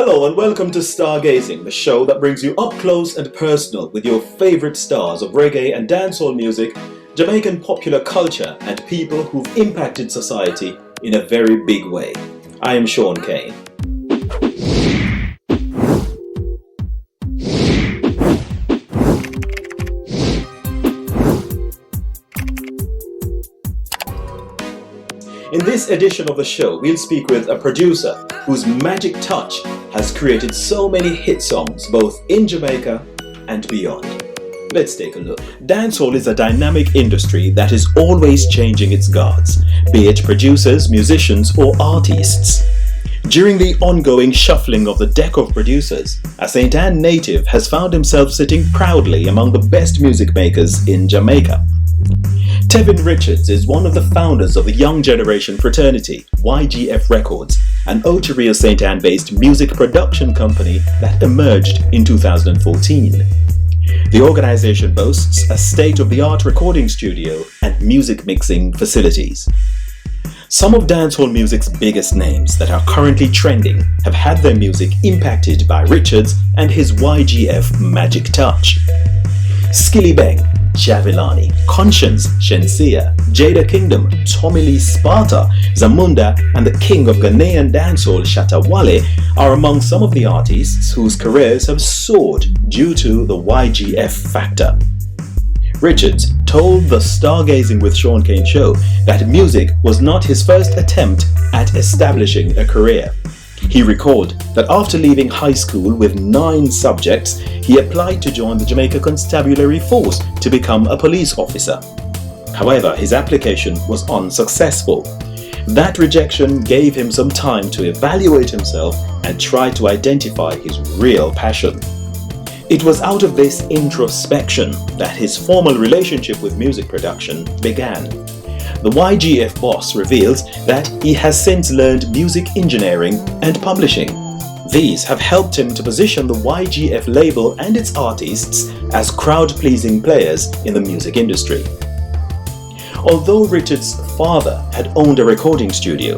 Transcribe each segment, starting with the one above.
Hello and welcome to Stargazing, the show that brings you up close and personal with your favorite stars of reggae and dancehall music, Jamaican popular culture, and people who've impacted society in a very big way. I am Shaun Cain. In this edition of the show, we'll speak with a producer whose magic touch has created so many hit songs both in Jamaica and beyond. Let's take a look. Dancehall is a dynamic industry that is always changing its guards, be it producers, musicians, or artists. During the ongoing shuffling of the deck of producers, a St. Ann native has found himself sitting proudly among the best music makers in Jamaica. Tevin Richards is one of the founders of the Young Generation Fraternity, YGF Records, an Ocho Rios St. Ann based music production company that emerged in 2014. The organization boasts a state-of-the-art recording studio and music mixing facilities. Some of dancehall music's biggest names that are currently trending have had their music impacted by Richards and his YGF magic touch. Skillibeng, Jahvillani, Konshens, Shenseea, Jada Kingdom, Lee Sparta, Zamunda, and the king of Ghanaian dancehall Shatta Wale are among some of the artists whose careers have soared due to the YGF factor. Richards told the Stargazing with Shaun Cain show that music was not his first attempt at establishing a career. He recalled that after leaving high school with 9 subjects, he applied to join the Jamaica Constabulary Force to become a police officer. However, his application was unsuccessful. That rejection gave him some time to evaluate himself and try to identify his real passion. It was out of this introspection that his formal relationship with music production began. The YGF boss reveals that he has since learned music engineering and publishing. These have helped him to position the YGF label and its artists as crowd-pleasing players in the music industry. Although Richards' father had owned a recording studio,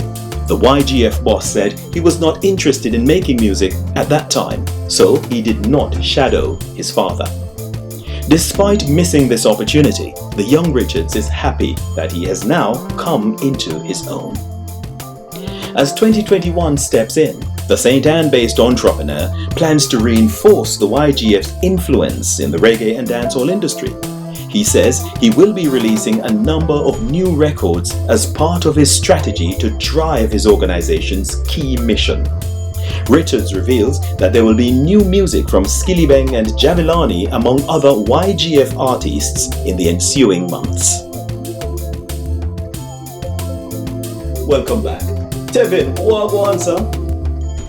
the YGF boss said he was not interested in making music at that time, so he did not shadow his father. Despite missing this opportunity, the young Richards is happy that he has now come into his own. As 2021 steps in, the St. Ann-based entrepreneur plans to reinforce the YGF's influence in the reggae and dancehall industry. He says he will be releasing a number of new records as part of his strategy to drive his organization's key mission. Richards reveals that there will be new music from Skillibeng and Jahvillani among other YGF artists in the ensuing months. Welcome back. Tevin, what go on, sir?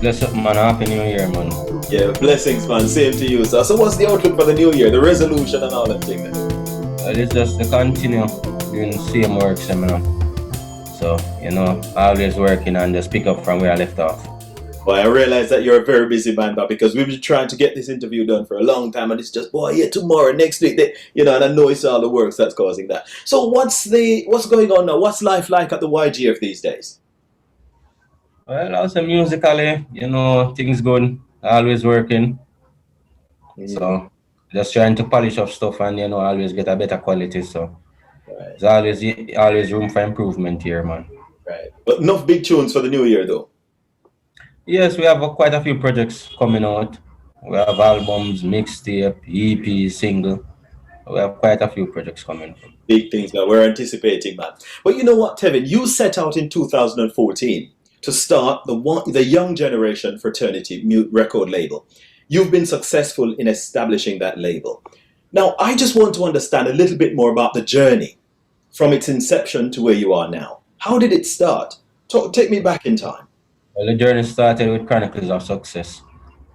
Bless up, man. Happy New Year, man. Yeah, blessings, man. Same to you, sir. So what's the outlook for the new year, the resolution and all that thing then? It's just to continue doing the same work, seminar. So, always working and just pick up from where I left off. Well, I realize that you're a very busy man, but because we've been trying to get this interview done for a long time, and it's just, tomorrow, next week, and I know it's all the works that's causing that. So what's going on now? What's life like at the YGF these days? Well, also musically, things good, always working. So just trying to polish up stuff and, always get a better quality. So there's always room for improvement here, man. Right. But enough big tunes for the new year, though. Yes, we have quite a few projects coming out. We have albums, mixtape, EP, single. We have quite a few projects coming. Big things that we're anticipating, man. But you know what, Tevin? You set out in 2014 to start the Young Generation Fraternity record label. You've been successful in establishing that label. Now, I just want to understand a little bit more about the journey from its inception to where you are now. How did it start? Take me back in time. Well, the journey started with Chronicles of Success,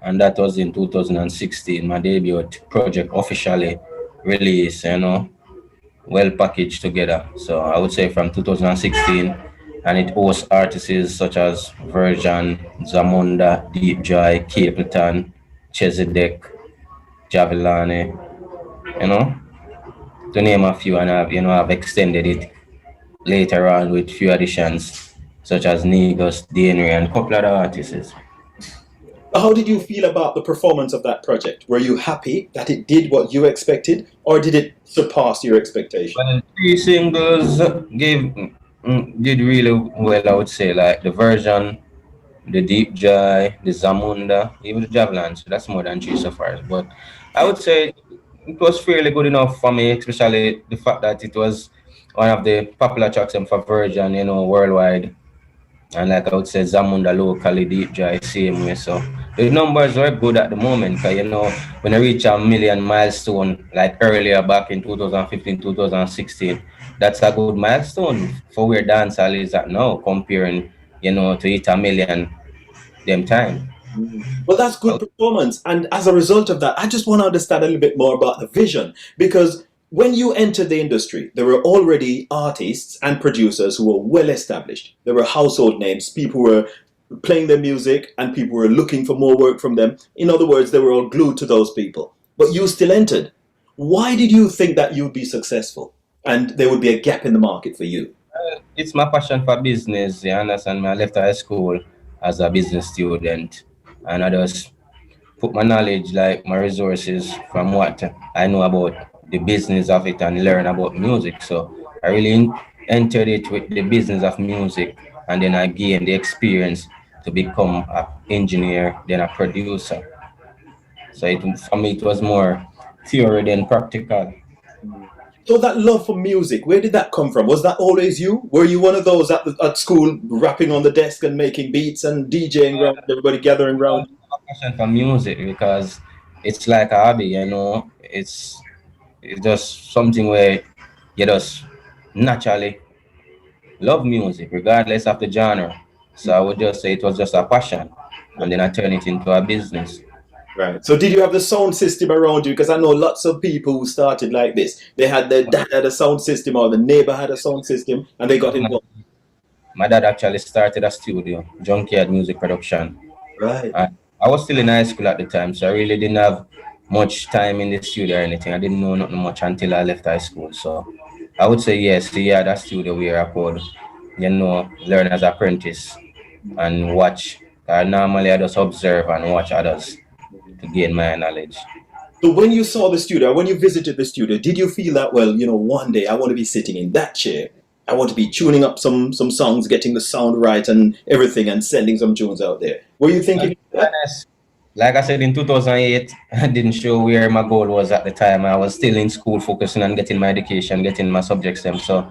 and that was in 2016. My debut project officially released, well packaged together. So I would say from 2016, and it hosts artists such as Virgin, Zamunda, Deep Joy, Capleton, Chesedek, Jahvillani, to name a few, and I've extended it later on with few additions such as Negus, Danry, and a couple other artists. How did you feel about the performance of that project? Were you happy that it did what you expected, or did it surpass your expectation? Well, three singles did really well, I would say. Like the version, the Deep Joy, the Zamunda, even the Jahvillani. So that's more than three so far. But I would say it was fairly good enough for me, especially the fact that it was one of the popular tracks for version, worldwide. And like I would say, Zamunda locally, Deep Joy, same way. So the numbers were good at the moment. Cause when I reach a million milestone, like earlier back in 2015, 2016, that's a good milestone for where dancehall is at now, comparing, to hit a million them time. Well, that's good performance. And as a result of that, I just want to understand a little bit more about the vision. Because when you entered the industry, there were already artists and producers who were well established. There were household names. People were playing their music and people were looking for more work from them. In other words, they were all glued to those people. But you still entered. Why did you think that you'd be successful and there would be a gap in the market for you? It's my passion for business. You understand me? I left high school as a business student, and I just put my knowledge, like my resources, from what I know about the business of it and learn about music. So I really entered it with the business of music, and then I gained the experience to become an engineer, then a producer. So for me, it was more theory than practical. So that love for music, where did that come from? Was that always you? Were you one of those at school rapping on the desk and making beats and DJing around, everybody gathering around? Passion for music because it's like a hobby, it's just something where you just naturally love music regardless of the genre. So I would just say it was just a passion, and then I turn it into a business. Right. So did you have the sound system around you? Because I know lots of people who started like this. They had their dad had a sound system or the neighbor had a sound system and they got involved. My dad actually started a studio, Junkyard Music Production. Right. I was still in high school at the time, so I really didn't have much time in the studio or anything. I didn't know nothing much until I left high school. So I would say yes, he had a studio where I could, learn as apprentice and watch. Normally I just observe and watch others to gain my knowledge. So when you saw the studio, when you visited the studio, did you feel that, well, one day I want to be sitting in that chair? I want to be tuning up some songs, getting the sound right and everything and sending some tunes out there. Were you thinking that? Like I said, in 2008, I didn't show where my goal was at the time. I was still in school focusing on getting my education, getting my subjects them. So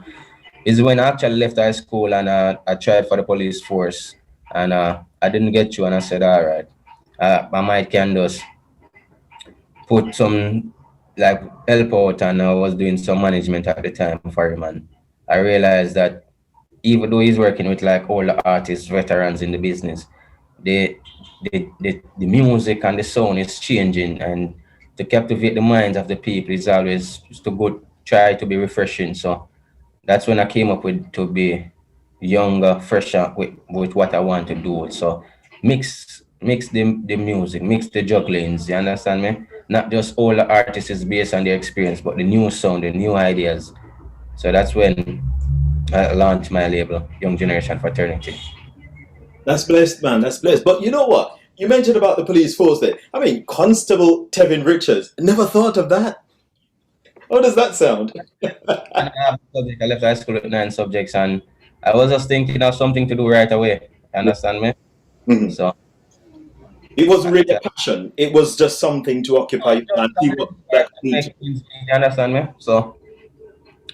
it's when I actually left high school and I tried for the police force and I didn't get through and I said, all right, I might can just put some like help out, and I was doing some management at the time for him, and I realized that even though he's working with like all the artists, veterans in the business, the the music and the sound is changing, and to captivate the minds of the people is always to go try to be refreshing. So that's when I came up with to be younger, fresher with what I want to do. So mix the music, mix the jugglings, you understand me? Not just all the artists is based on their experience, but the new sound, the new ideas. So that's when I launched my label, Young Generation Fraternity. That's blessed, man. That's blessed. But you know what? You mentioned about the police force there. I mean, Constable Tevin Richards. Never thought of that. How does that sound? I left high school with 9 subjects, and I was just thinking of something to do right away. Understand me? Mhm. So It wasn't really a passion. It was just something to occupy you and see what that could lead to. you understand me? So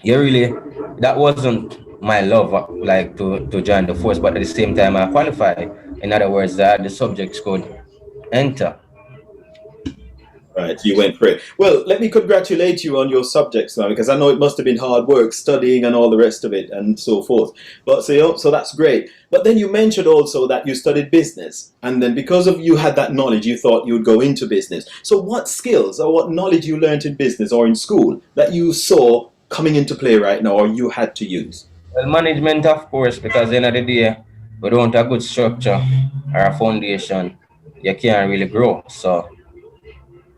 you really, that wasn't my love, like to join the force, but at the same time I qualify. In other words, that the subjects could enter. Right, you went for it. Well, let me congratulate you on your subjects now, because I know it must have been hard work studying and all the rest of it and so forth. But so that's great. But then you mentioned also that you studied business, and then because of you had that knowledge, you thought you would go into business. So what skills or what knowledge you learned in business or in school that you saw coming into play right now, or you had to use? Well, management, of course, because at the end of the day, without a good structure or a foundation, you can't really grow. So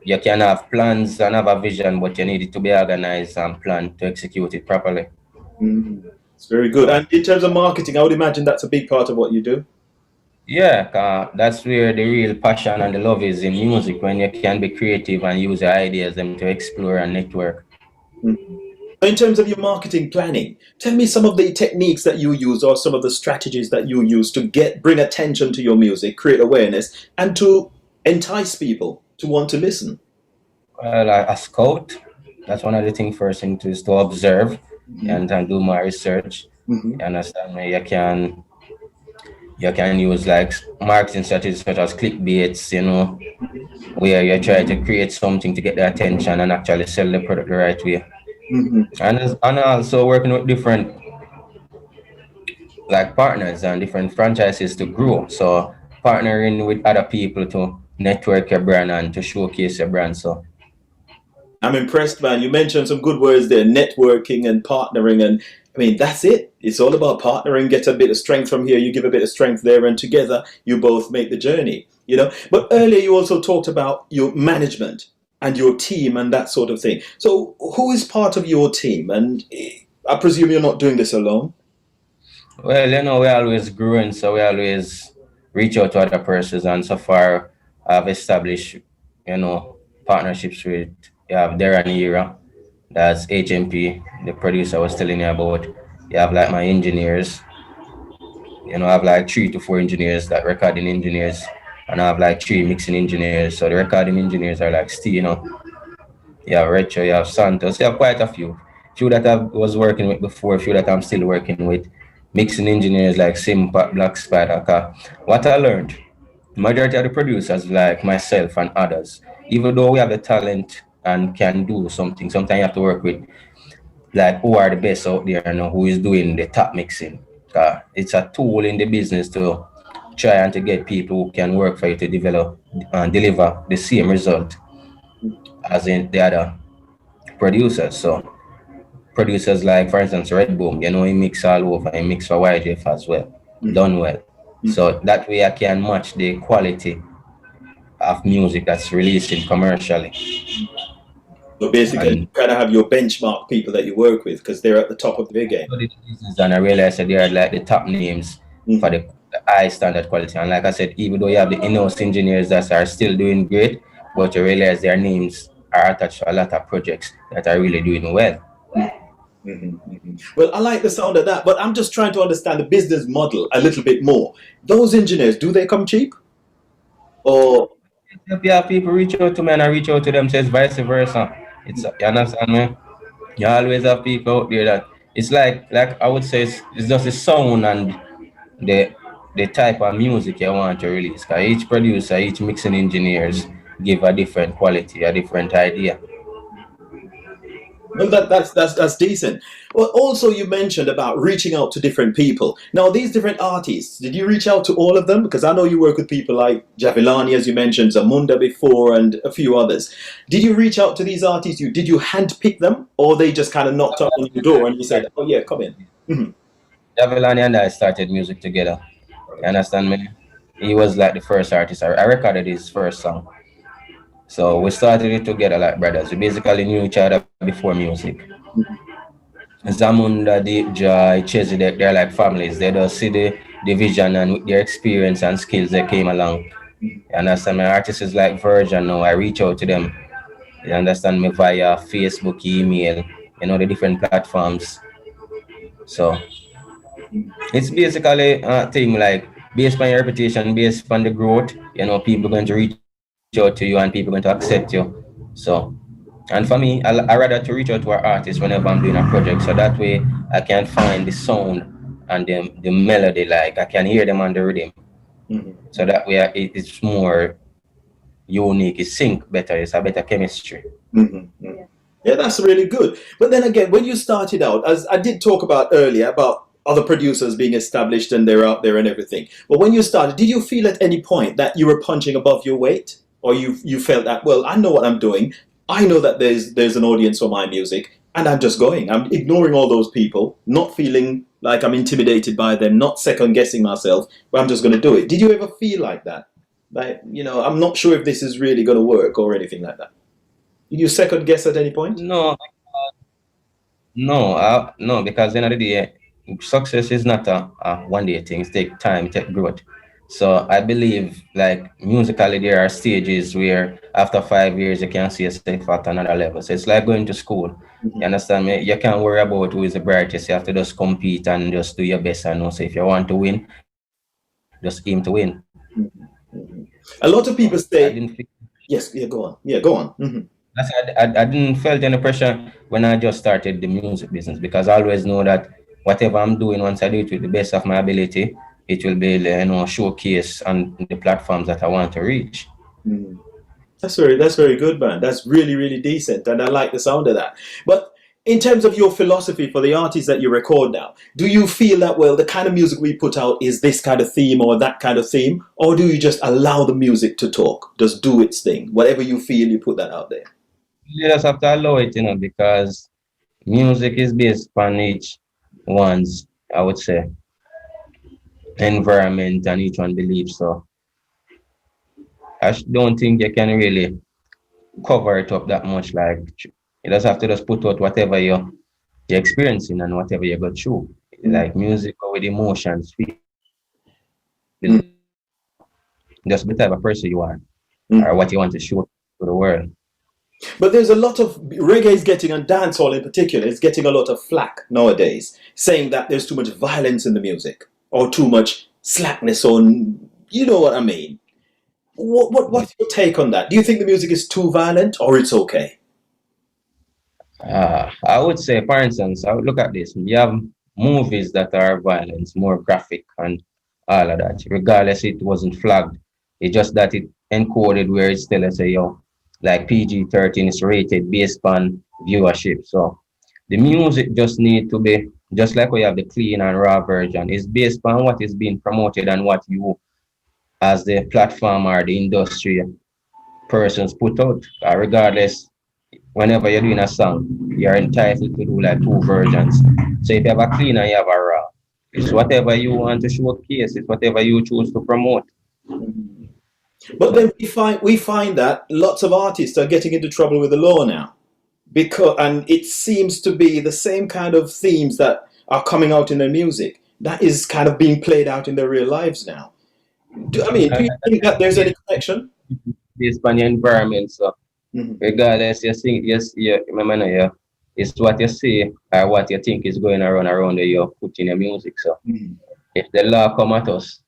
you can have plans and have a vision, but you need it to be organized and planned to execute it properly. It's very good. And in terms of marketing, I would imagine that's a big part of what you do. Yeah, that's where the real passion and the love is in music, when you can be creative and use your ideas them to explore and network. Mhm. In terms of your marketing planning, tell me some of the techniques that you use or some of the strategies that you use to bring attention to your music, create awareness, and to entice people to want to listen. Well, a scout, that's one of the things first thing to is to observe Mhm. and do my research. Mhm. You understand me? You can use like marketing strategies such as clickbaits, where you try to create something to get the attention and actually sell the product the right way. Mhm. And also working with different like partners and different franchises to grow. So partnering with other people to network your brand and to showcase your brand. So I'm impressed, man. You mentioned some good words there, networking and partnering. And I mean, that's it. It's all about partnering. Get a bit of strength from here, you give a bit of strength there, and together you both make the journey, you know. But earlier you also talked about your management and your team and that sort of thing. So, who is part of your team? And I presume you're not doing this alone. well, we're always growing, so we always reach out to other persons, and so far I've established, partnerships with you have Darren Era, that's HMP, the producer I was telling you about. You have like my engineers, I have like 3 to 4 engineers, that recording engineers, and I have like 3 mixing engineers. So the recording engineers are like Steve, you have Retro, you have Santos, you have quite a few that I was working with before, a few that I'm still working with. Mixing engineers like Simpa, Black Spider. 'Cause what I learned, majority of the producers like myself and others, even though we have the talent and can do something, sometimes you have to work with like who are the best out there, who is doing the top mixing. It's a tool in the business to try and to get people who can work for you to develop and deliver the same result as in the other producers. So producers like, for instance, Red Boom, he mix all over, he mix for YGF as well, Mhm. done well. Mhm. So that way I can match the quality of music that's releasing commercially. So basically, you And kind of have your benchmark people that you work with because they're at the top of their game. studied the business and I realized that they are like the top names for Mhm. the high standard quality. And like I said, even though you have the in-house engineers that are still doing great, but you realize their names are attached to a lot of projects that are really doing well. Mhm, mhm. Well, I like the sound of that, but I'm just trying to understand the business model a little bit more. Those engineers, do they come cheap? Or If you have people reach out to me and I reach out to them, says vice versa. You understand me? You always have people out there that it's like I would say it's just the sound and the the type of music you want to release. Cause each producer, each mixing engineers give a different quality, a different idea. well, that's decent. Well, also you mentioned about reaching out to different people. Now, these different artists, did you reach out to all of them? Because I know you work with people like Jahvillani, as you mentioned, Zamunda before, and a few others. Did you reach out to these artists? Did you handpick them, or they just kind of knocked on your door and you said, "Oh yeah, come in"? Hmm. Jahvillani and I started music together. You understand me? He was like the first artist. I recorded his first song. So we started it together like brothers. We basically knew each other before music. Zamunda, Deep Joy, Chesedek, they're like families. They just see the vision and with their experience and skills they came along. You understand? My artists is like Virgin now. I reach out to them. You understand me via Facebook, email, the different platforms. So it's basically a thing like based on your reputation, based on the growth, people going to reach out to you and people going to accept you. So and for me, I rather to reach out to our artists whenever I'm doing a project. So that way I can find the sound and the melody, like I can hear them on the rhythm. So Hmm. that way it's more unique, it's sync better, it's a better chemistry. Hmm. Yeah, that's really good. But then again, when you started out, as I did talk about earlier, about other producers being established and they're out there and everything. But when you started, did you feel at any point that you were punching above your weight, or you felt that, well, I know what I'm doing. I know that there's an audience for my music, and I'm just going. I'm ignoring all those people, not feeling like I'm intimidated by them, not second guessing myself. But I'm just going to do it. Did you ever feel like that? Like, I'm not sure if this is really going to work or anything like that. Did you second guess at any point? No, no, because at the end of the day, success is not a one day thing. It takes time, it takes growth. So I believe like musically there are stages where after 5 years you can see yourself at another level. So it's like going to school. You understand me? You can't worry about who is the brightest. You have to just compete and just do your best and know. So if you want to win, just aim to win. Mhm. Mhm. A lot of people I didn't say, feel yes, yeah, go on. Yeah, go on. I didn't felt any pressure when I just started the music business because I always know that whatever I'm doing, once I do it with the best of my ability, it will be showcase on the platforms that I want to reach. Mhm. That's very good, man. That's really, really decent, and I like the sound of that. But in terms of your philosophy for the artists that you record now, do you feel that well, the kind of music we put out is this kind of theme or that kind of theme, or do you just allow the music to talk, just do its thing, whatever you feel, you put that out there? You just have to allow it, because music is based on each one's, I would say, environment and each one believes. So don't think you can really cover it up that much. Like you just have to just put out whatever you're experiencing and whatever you go through. Mm, Like music with emotions, feelings, mm, just the type of person you are or mm. what you want to show to the world. But there's a lot of reggae is getting, and dancehall in particular, is getting a lot of flack nowadays, saying that there's too much violence in the music or too much slackness on, you know what I mean. What's your take on that? Do you think the music is too violent or it's okay? I would say, for instance, I would look at this. You have movies that are violent, more graphic, and all of that. Regardless, it wasn't flagged. It's just that it encoded where it's still, let's say, like PG-13 is rated based on viewership. So the music just need to be just like we have the clean and raw version. It's based on what is being promoted and what you, as the platform or the industry persons, put out. Regardless, whenever you're doing a song, you're entitled to do like two versions. So if you have a clean and you have a raw, it's whatever you want to showcase, it's whatever you choose to promote. But then So we find that lots of artists are getting into trouble with the law now, because and it seems to be the same kind of themes that are coming out in their music that is kind of being played out in their real lives now. Do you think that there's any connection? based on your environment. So Mhm. regardless, you think yes, you remember now, it's what you see or what you think is going around there you put in your music. So Mhm. if the law come at us,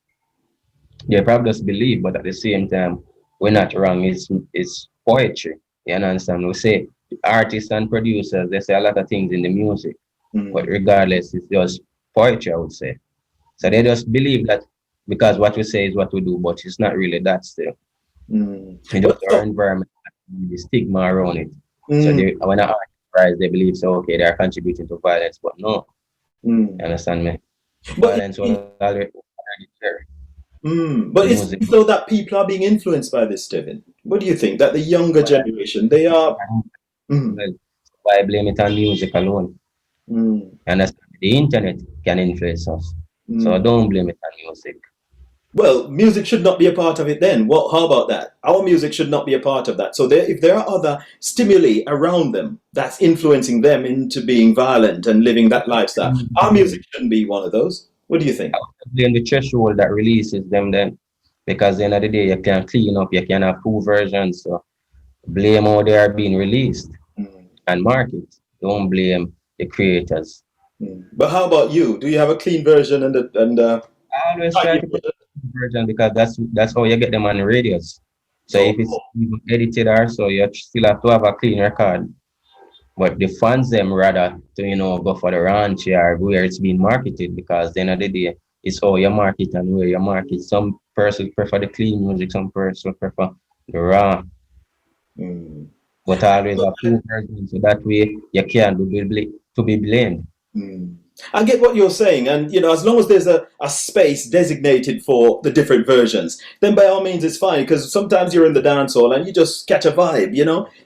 you probably just believe, but at the same time, we're not wrong. It's poetry. You understand? We say artists and producers, they say a lot of things in the music, but Mhm. regardless, it's just poetry, I would say. So they just believe that because what we say is what we do, but it's not really that still. Mhm. It's But just our environment, the stigma around it. So mm, when an artist rise, they believe so okay, they are contributing to violence, but no, you mm. understand me? but Violence was already there. The But it music. seems though that people are being influenced by this, Stephen. What do you think? That the younger generation, they are. Mm, Well, why blame it on music alone? mm, And that's the internet can influence us. So mm. don't blame it on music. Well, music should not be a part of it then. Well, how about that? Our music should not be a part of that. So if there are other stimuli around them that's influencing them into being violent and living that lifestyle, our music shouldn't be one of those. What do you think? Blame the threshold that releases them then. Because at the end of the day, you can clean up, you can have two versions. So blame how they are being released Mm, and market. Don't blame the creators. mm. But how about you? Do you have a clean version and I always try tidy to put version? the version because that's how you get them on the radios. So Oh, if it's even edited or so, you still have to have a clean record. But the fans them rather to go for the ranch or where it's being marketed because at the end of the day it's how you market and where you market. Some persons prefer the clean music, some persons prefer the raw. mm. But I always have two versions so that way you can't be blamed. Mm. I get what you're saying, and as long as there's a space designated for the different versions, then by all means it's fine. Because sometimes you're in the dance hall and you just catch a vibe,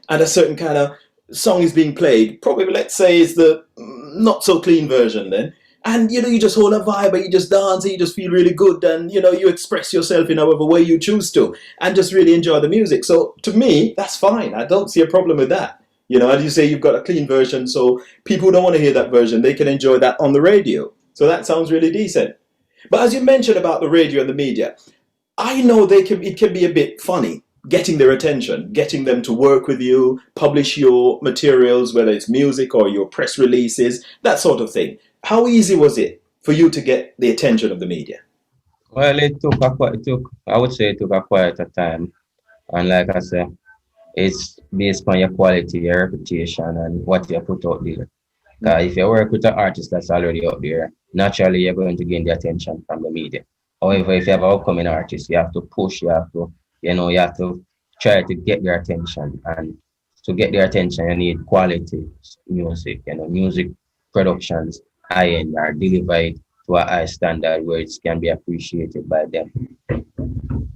and a certain kind of song is being played. Probably, let's say, is the not so clean version then, and you just hold a vibe, and you just dance, and you just feel really good, and you express yourself in however way you choose to, and just really enjoy the music. So to me, that's fine. I don't see a problem with that. As you say, you've got a clean version, so people who don't want to hear that version, they can enjoy that on the radio. So that sounds really decent. But as you mentioned about the radio and the media, I know it can be a bit funny getting their attention, getting them to work with you, publish your materials, whether it's music or your press releases, that sort of thing. How easy was it for you to get the attention of the media? Well, I would say it took a quite a time. And like I said, it's based on your quality, your reputation, and what you put out there. If you work with an artist that's already out there, naturally you're going to gain the attention from the media. However, if you have an upcoming artist, you have to push, you have to try to get their attention. And to get their attention, you need quality music, music productions, high end are delivered to a high standard where it can be appreciated by them.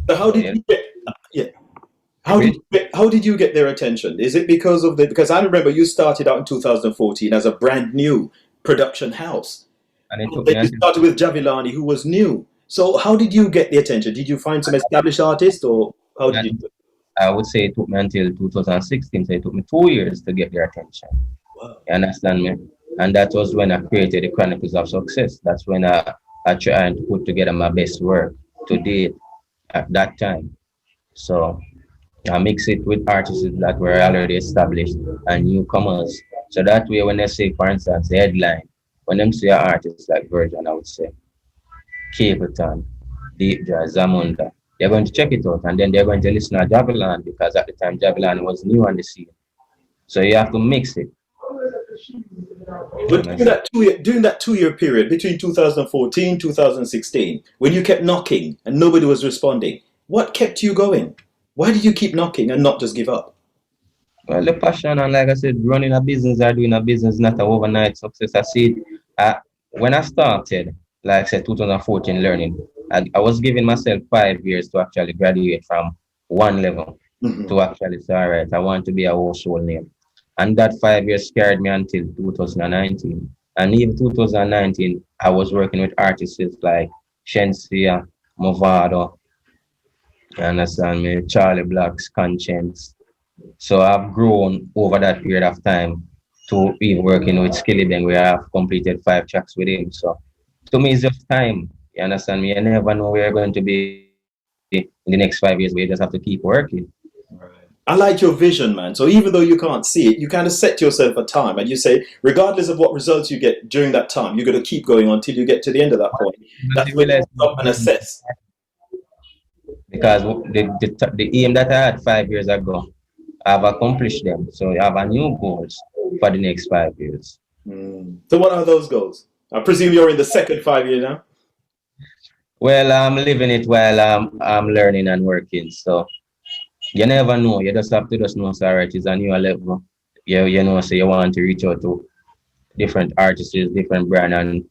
So how So, did you get, yeah, how did you get their attention? Is it because of because I remember you started out in 2014 as a brand new production house. and it took me Then you until started with Jahvillani, who was new. So how did you get the attention? Did you find some established artists, or how did you do it? I would say it took me until 2016, so it took me 2 years to get their attention. Wow. You understand me? And that was when I created the Chronicles of Success. That's when I tried to put together my best work to date at that time. So I mix it with artists that were already established and newcomers. So that way, when they say, for instance, the headline, when them see an artist like Virgin, I would say Capleton, Deep Joy, Zamunda, they're going to check it out and then they're going to listen to Jahvillani because at the time Jahvillani was new on the scene. So you have to mix it. But during that 2 year period between 2014 2016, when you kept knocking and nobody was responding, what kept you going? Why did you keep knocking and not just give up? Well, the passion and like I said, running a business or doing a business is not an overnight success. I see it. When I started, like I said, 2014 learning, I was giving myself 5 years to actually graduate from one level to actually say, all right, I want to be a household name. And that 5 years carried me until 2019. And even 2019, I was working with artists like Shenseea, Movado, you understand me, Charlie Black's Konshens. So I've grown over that period of time to even working with Skillibeng, where I've completed 5 tracks with him. So to me, it's just time. You understand me? You never know where you're going to be in the next 5 years, but you just have to keep working. I like your vision, man. So even though you can't see it, you kind of set yourself a time and you say, regardless of what results you get during that time, you're going to keep going until you get to the end of that point. That's when you stop and assess. Because the aim that I had 5 years ago, I've accomplished them. So I have a new goals for the next 5 years. So what are those goals? I presume you're in the second 5 year now? Well, I'm living it while I'm learning and working. So you never know. You just have to just know, so right, it's a new level. You know, so you want to reach out to different artists, different brand, and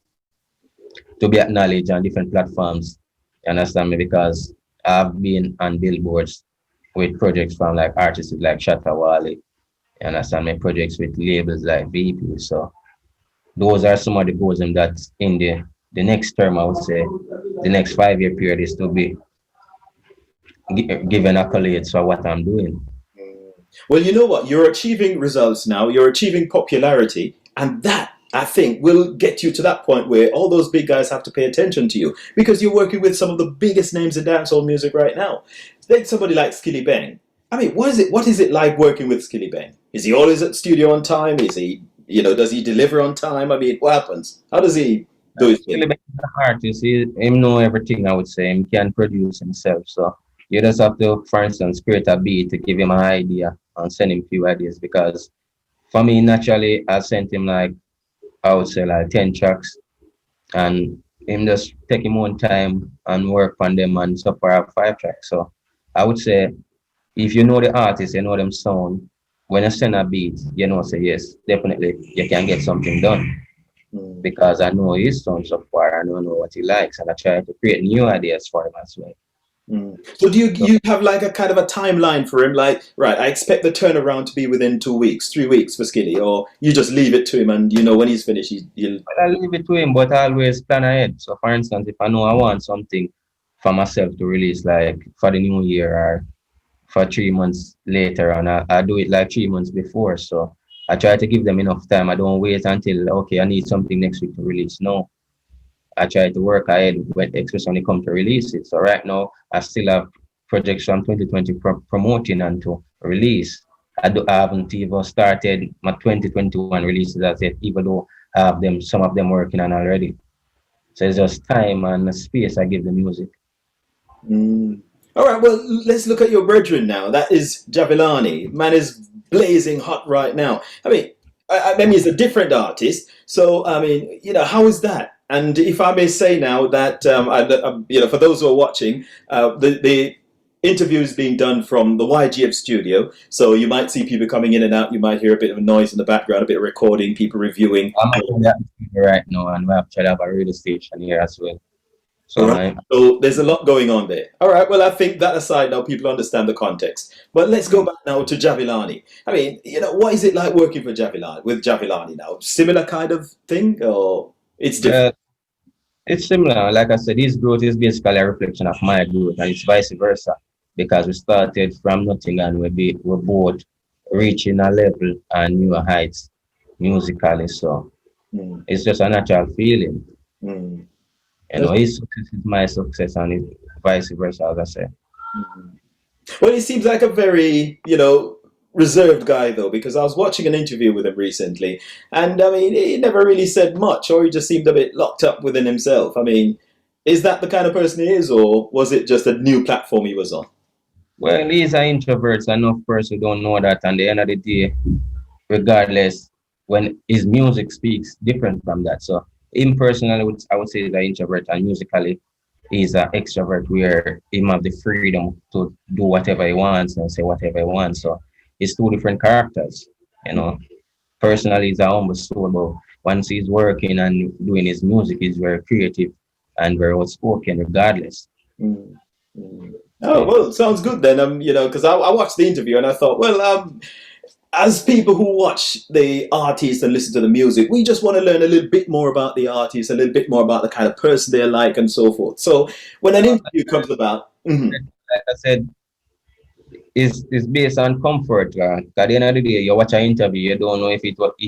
to be acknowledged on different platforms. You understand me? Because I've been on billboards with projects from like artists like Shatta Wale. You understand me? Projects with labels like VP. So those are some of the goals that in the next term, I would say, the next 5 year period is to be given accolades for what I'm doing. Well, you know what? You're achieving results now. You're achieving popularity. And that, I think, will get you to that point where all those big guys have to pay attention to you because you're working with some of the biggest names in dancehall music right now. Take somebody like Skillibeng. I mean, what is it like working with Skillibeng? Is he always at studio on time? Is he, does he deliver on time? I mean, what happens? How does he do his thing? Skillibeng is an artist. Him know everything, I would say. He can produce himself. So you just have to, for instance, create a beat to give him an idea and send him a few ideas. Because for me, naturally, I sent him like, I would say like 10 tracks and him just take him one time and work on them and so far 5 tracks. So I would say if you know the artist, you know them sound, when you send a beat, you know, say yes, definitely you can get something done. Because I know his sound so far, I don't know what he likes, and I try to create new ideas for him as well. So do you have like a kind of a timeline for him? Like, right, I expect the turnaround to be within 2 weeks, 3 weeks for Skilly, or you just leave it to him and when he's finished, he'll... I leave it to him, but I always plan ahead. So for instance, if I know I want something for myself to release like for the new year or for 3 months later, and I do it like 3 months before. So I try to give them enough time. I don't wait until, okay, I need something next week to release. No. I try to work ahead when, especially when it comes to releases. So right now, I still have projects from 2020 promoting and to release. I haven't even started my 2021 releases as yet, even though I have them, some of them working on already. So it's just time and space I give the music. Mm. All right, well, let's look at your brethren now. That is Jahvillani. Man is blazing hot right now. I mean, I mean, he's a different artist. So, I mean, how is that? And if I may say now that, for those who are watching, the interview is being done from the YGF studio. So you might see people coming in and out. You might hear a bit of noise in the background, a bit of recording, people reviewing. I'm actually at the studio right now, and we actually have a radio station here as well. All So right. So there's a lot going on there. All right. Well, I think that aside now, people understand the context. But let's go back now to Jahvillani. I mean, what is it like working for Jahvillani with Jahvillani now? Similar kind of thing, or it's different? it's similar. Like I said, his growth is basically a reflection of my growth, and it's vice versa. Because we started from nothing and we're both reaching a level and newer heights musically. So Mm, it's just a natural feeling. mm, His success is my success, and it's vice versa, as I say. mm. Well, he seems like a very, reserved guy though, because I was watching an interview with him recently, and I mean, he never really said much, or he just seemed a bit locked up within himself. I mean, is that the kind of person he is, or was it just a new platform he was on? Well, he's an introvert, so enough person don't know that. And the end of the day, regardless, when his music speaks different from that. So him personally, I would say he's an introvert, and musically, he's an extrovert where he have the freedom to do whatever he wants and say whatever he wants. So it's two different characters, you know. Personally, he's a humble soul, but once he's working and doing his music, he's very creative and very outspoken, regardless. Mm, mm. Oh well, sounds good then. Because I watched the interview and I thought, well, as people who watch the artist and listen to the music, we just want to learn a little bit more about the artist, a little bit more about the kind of person they're like, and so forth. So when an interview comes about, Like I said, is based on comfort. At the end of the day, you watch an interview, you don't know if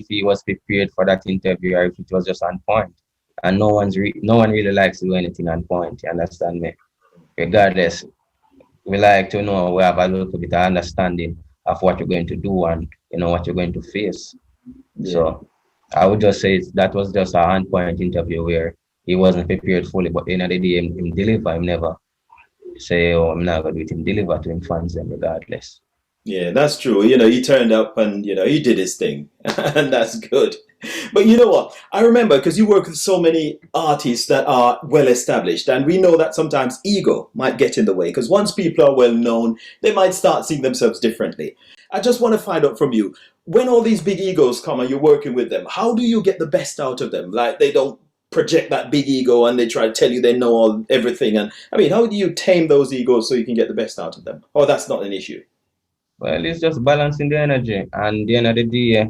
he was prepared for that interview or if it was just on point. And no one really likes to do anything on point. You understand me? Regardless, we like to know we have a little bit of understanding of what you're going to do and what you're going to face. yeah. So I would just say that was just a on point interview where he wasn't prepared fully, but at the end of the day, him deliver. Him never say, "Oh, I'm not gonna do it." Him deliver to him fans them regardless. Yeah, that's true. He turned up and he did his thing, and that's good. But you know what? I remember because you work with so many artists that are well established, and we know that sometimes ego might get in the way because once people are well known, they might start seeing themselves differently. I just want to find out from you when all these big egos come and you're working with them, how do you get the best out of them? Like they don't project that big ego and they try to tell you they know everything. And I mean, how do you tame those egos so you can get the best out of them? Oh, that's not an issue. Well, it's just balancing the energy, and at the end of the day,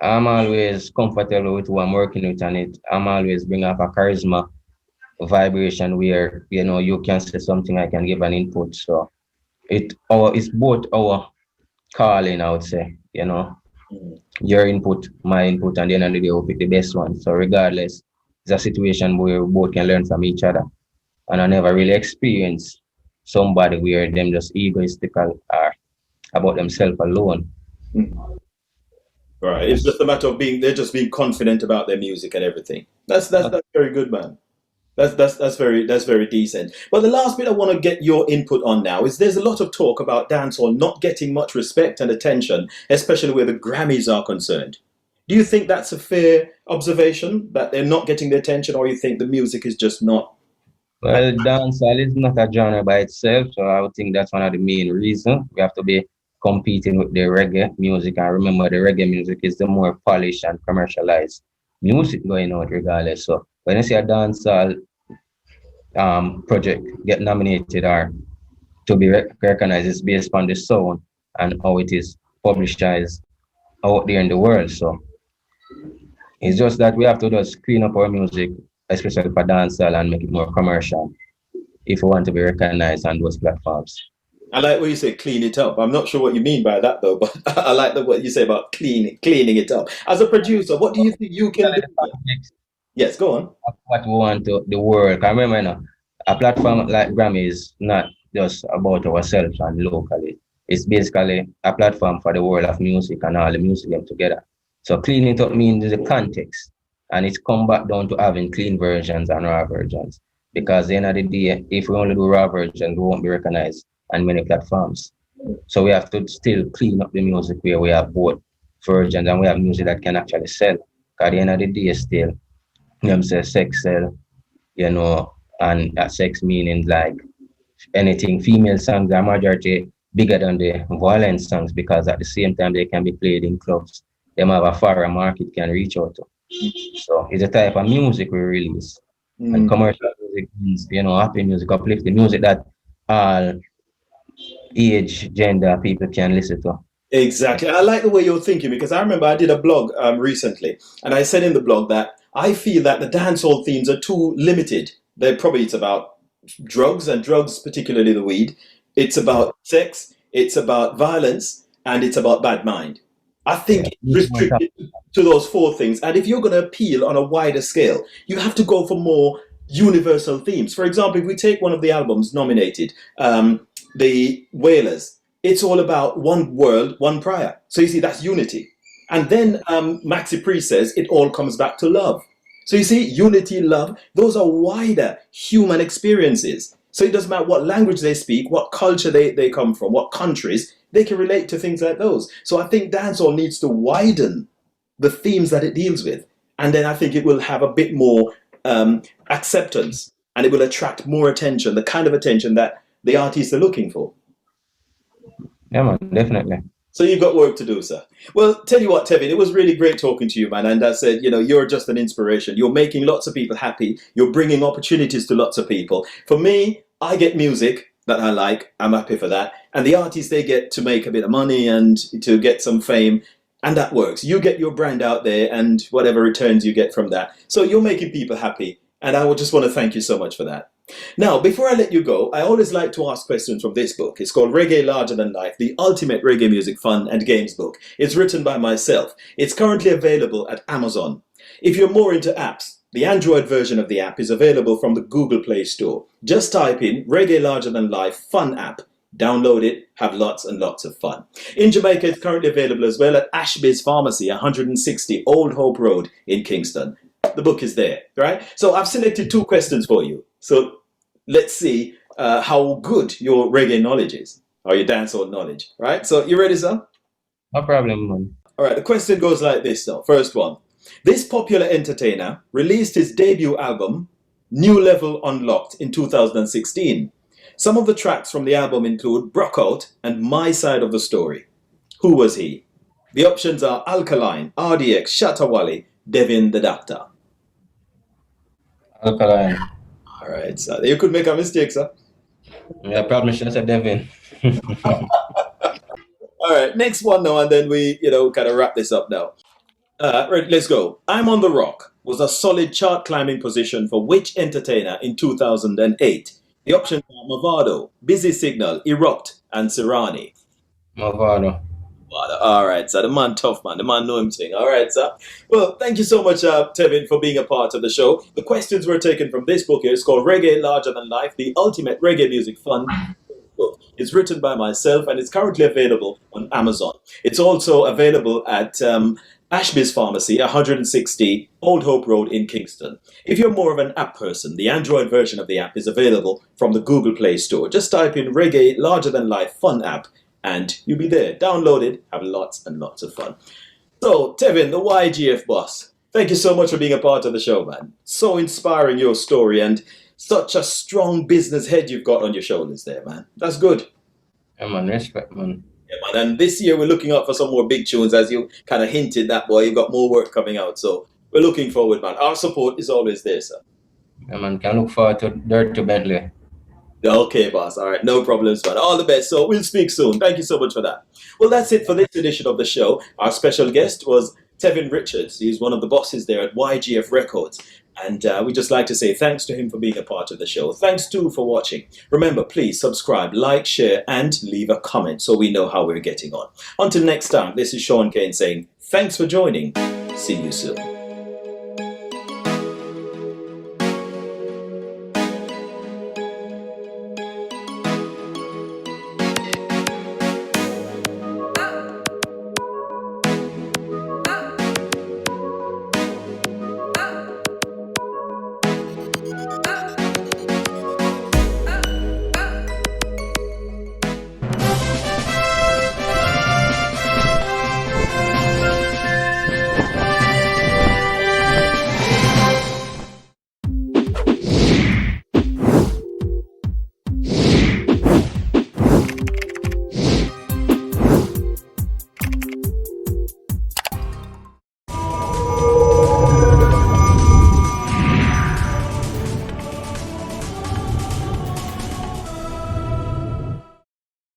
I'm always comfortable with who I'm working with, and I'm always bring up a charisma vibration where you can say something, I can give an input. So it's both our calling, I would say. Mm. Your input, my input, and at the end of the day, we'll pick the best one. So regardless, it's a situation where we both can learn from each other. And I never really experienced somebody where them just egoistical or about themselves alone. Mm. Right. It's just a matter of they're just being confident about their music and everything. That's very good, man. That's very decent. But the last bit I want to get your input on now is there's a lot of talk about dancehall not getting much respect and attention, especially where the Grammys are concerned. Do you think that's a fair observation that they're not getting the attention, or you think the music is just not? Well, dancehall is not a genre by itself, so I would think that's one of the main reasons. We have to be competing with the reggae music, and remember, the reggae music is the more polished and commercialized music going out regardless. So when you see a dancehall project get nominated or to be recognized, it's based on the sound and how it is publicized out there in the world. So it's just that we have to just clean up our music, especially for dancehall, and make it more commercial if we want to be recognized on those platforms. I like what you say, clean it up. I'm not sure what you mean by that though, but I like what you say about cleaning it up. As a producer, what do you think you can do? Yes, go on. what we want to the world. I remember, you know, a platform like Grammy is not just about ourselves and locally. It's basically a platform for the world of music and all the music them together. So clean it up means the context, and it's come back down to having clean versions and raw versions. Because at the end of the day, if we only do raw versions, we won't be recognized on many platforms. So we have to still clean up the music where we have both versions and we have music that can actually sell. 'Cause at the end of the day, still, you know what I'm saying, sex sell, you know, and that sex meaning like anything female songs are majority bigger than the violent songs because at the same time they can be played in clubs. Them have a far market can reach out to. So it's a type of music we release. And commercial music means, you know, happy music, uplifting music that all age, gender people can listen to. Exactly. I like the way you're thinking because I remember I did a blog recently, and I said in the blog that I feel that the dancehall themes are too limited. It's about drugs and drugs, particularly the weed. It's about sex. It's about violence, and it's about bad mind. I think it's restricted to those four things. And if you're going to appeal on a wider scale, you have to go for more universal themes. For example, if we take one of the albums nominated, the Wailers, it's all about one world, one prayer. So you see, that's unity. And then Maxi Priest says it all comes back to love. So you see, unity, love, those are wider human experiences. So it doesn't matter what language they speak, what culture they come from, what countries, they can relate to things like those. So I think dancehall needs to widen the themes that it deals with. And then I think it will have a bit more acceptance and it will attract more attention, the kind of attention that the artists are looking for. Yeah, man, definitely. So you've got work to do, sir. Well, tell you what, Tevin, it was really great talking to you, man. And I said, you know, you're just an inspiration. You're making lots of people happy. You're bringing opportunities to lots of people. For me, I get music that I like. I'm happy for that. And the artists, they get to make a bit of money and to get some fame. And that works. You get your brand out there and whatever returns you get from that. So you're making people happy. And I would just want to thank you so much for that. Now, before I let you go, I always like to ask questions from this book. It's called Reggae Larger Than Life, the ultimate reggae music fun and games book. It's written by myself. It's currently available at Amazon. If you're more into apps, the Android version of the app is available from the Google Play Store. Just type in Reggae Larger Than Life Fun App. Download it, have lots and lots of fun. In Jamaica, it's currently available as well at Ashby's Pharmacy, 160 Old Hope Road in Kingston. The book is there, right? So I've selected 2 questions for you. So let's see how good your reggae knowledge is, or your dancehall knowledge, right? So you ready, sir? No problem, man. All right, the question goes like this, though. First one. This popular entertainer released his debut album, New Level Unlocked, in 2016. Some of the tracks from the album include Brockout and My Side of the Story. Who was he? The options are Alkaline, RDX, Shatta Wale, Devin the Doctor. Alkaline. All right, sir. You could make a mistake, sir. Yeah, probably should have said Devin. All right, next one now, and then we, kind of wrap this up now. Right, let's go. I'm on the Rock was a solid chart climbing position for which entertainer in 2008? The options are Mavado, Busy Signal, Erupt, and Sirani. Mavado. All right, sir. The man tough, man. The man know him thing. All right, sir. Well, thank you so much, Tevin, for being a part of the show. The questions were taken from this book here. It's called Reggae Larger Than Life, the ultimate reggae music fun book. It's written by myself, and it's currently available on Amazon. It's also available at Ashby's Pharmacy, 160 Old Hope Road in Kingston. If you're more of an app person, the Android version of the app is available from the Google Play Store. Just type in Reggae Larger Than Life Fun App, and you'll be there. Download it, have lots and lots of fun. So, Tevin, the YGF boss, thank you so much for being a part of the show, man. So inspiring, your story, and such a strong business head you've got on your shoulders there, man. That's good. Yeah, man, respect, man. Yeah, man. And this year we're looking out for some more big tunes, as you kind of hinted that, boy. You've got more work coming out, so we're looking forward, man. Our support is always there, sir. Yeah, man, can look forward to Dirt to Bentley. Okay, boss. All right, no problems, man. All the best. So we'll speak soon. Thank you so much for that. Well, that's it for this edition of the show. Our special guest was Tevin Richards. He's one of the bosses there at YGF Records. And we just like to say thanks to him for being a part of the show. Thanks, too, for watching. Remember, please subscribe, like, share, and leave a comment so we know how we're getting on. Until next time, this is Shaun Cain saying thanks for joining. See you soon.